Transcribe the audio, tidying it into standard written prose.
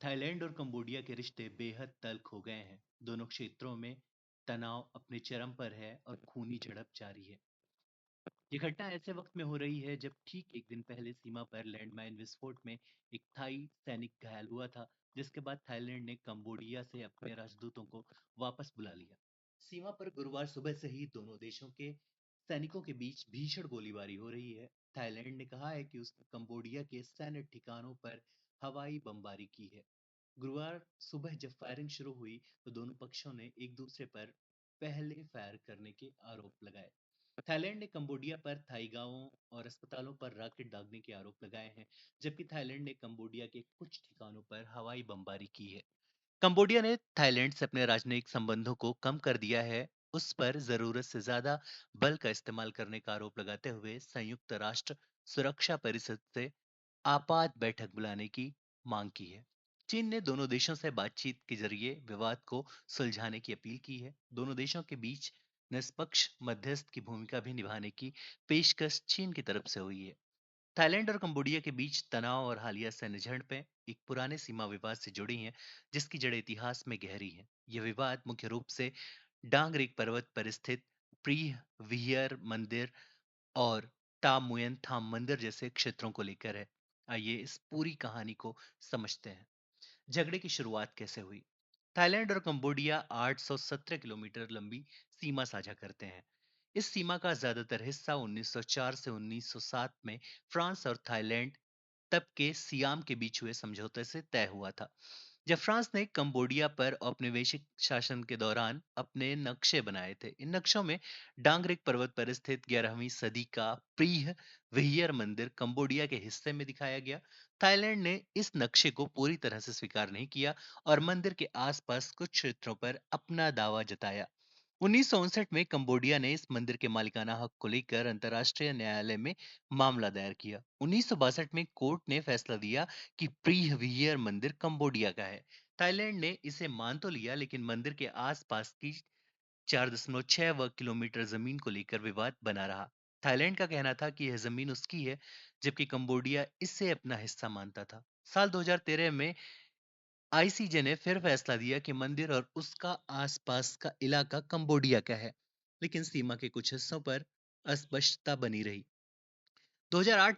Thailand और Cambodia के रिश्ते बेहद तल्ख हो गए हैं। दोनों क्षेत्रों में तनाव अपने चरम पर है और खूनी झड़प जारी है। ये घटना ऐसे वक्त में हो रही है जब ठीक एक दिन पहले सीमा पर लैंडमाइन विस्फोट में एक थाई सैनिक घायल हुआ था, जिसके बाद थाईलैंड ने कंबोडिया से अपने राजदूतों को वापस बुला लिया। सीमा पर गुरुवार सुबह से ही दोनों देशों के सैनिकों के बीच भीषण गोलीबारी हो रही है। थाईलैंड ने कहा है कि उसने कंबोडिया के सैन्य ठिकानों पर हवाई बमबारी की है। गुरुवार सुबह जब फायरिंग शुरू हुई तो दोनों पक्षों ने एक दूसरे पर पहले फायर करने के आरोप लगाए। थाईलैंड ने कंबोडिया पर थाई गांवों और अस्पतालों पर रॉकेट दागने के आरोप लगाए हैं, जबकि थाईलैंड ने कंबोडिया के कुछ ठिकानों पर हवाई बमबारी की है। कंबोडिया ने थाईलैंड से अपने राजनयिक संबंधों को कम कर दिया है, उस पर जरूरत से ज्यादा बल का इस्तेमाल करने का आरोप लगाते हुए संयुक्त राष्ट्र सुरक्षा परिषद से आपात बैठक बुलाने की मांग की है। चीन ने दोनों देशों से बातचीत के जरिए विवाद को सुलझाने की अपील की है। दोनों देशों के बीच निष्पक्ष मध्यस्थ की भूमिका भी निभाने की पेशकश चीन की तरफ से हुई है। थाईलैंड और कंबोडिया के बीच तनाव और हालिया सैन्य झड़पें एक पुराने सीमा विवाद से जुड़ी हैं, जिसकी जड़ इतिहास में गहरी है। यह विवाद मुख्य रूप से डांगरेक पर्वत पर स्थित प्रीह विहियर मंदिर और टा मुयन थाम मंदिर जैसे क्षेत्रों को लेकर है। आइए इस पूरी कहानी को समझते हैं। झगड़े की शुरुआत कैसे हुई? थाईलैंड और कंबोडिया 817 किलोमीटर लंबी सीमा साझा करते हैं। इस सीमा का ज्यादातर हिस्सा 1904 से 1907 में फ्रांस और थाईलैंड तब के सियाम के बीच हुए समझौते से तय हुआ था। जब फ्रांस ने कंबोडिया पर औपनिवेशिक शासन के दौरान अपने नक्शे बनाए थे, इन नक्शों में डांगरेक पर्वत पर स्थित 11वीं सदी का प्रीह विहियर मंदिर कंबोडिया के हिस्से में दिखाया गया। थाईलैंड ने इस नक्शे को पूरी तरह से स्वीकार नहीं किया और मंदिर के आसपास कुछ क्षेत्रों पर अपना दावा जताया। 1959 में कंबोडिया ने इस मंदिर के मालिकाना हक को लेकर अंतर्राष्ट्रीय न्यायालय में मामला दायर किया। 1962 में कोर्ट ने फैसला दिया कि प्रीहवियर मंदिर कंबोडिया का है। थाईलैंड ने इसे मान तो लिया, लेकिन मंदिर के आसपास की 4.6 वर्ग किलोमीटर जमीन को लेकर विवाद बना रहा। थाईलैंड का कहना था कि यह जमीन उसकी है, जबकि कंबोडिया इसे अपना हिस्सा मानता था। साल 2013 में आईसीजे ने फिर फैसला दिया कि मंदिर और उसका आसपास का इलाका कंबोडिया का है, लेकिन सीमा के कुछ हिस्सों पर अस्पष्टता बनी रही। 2008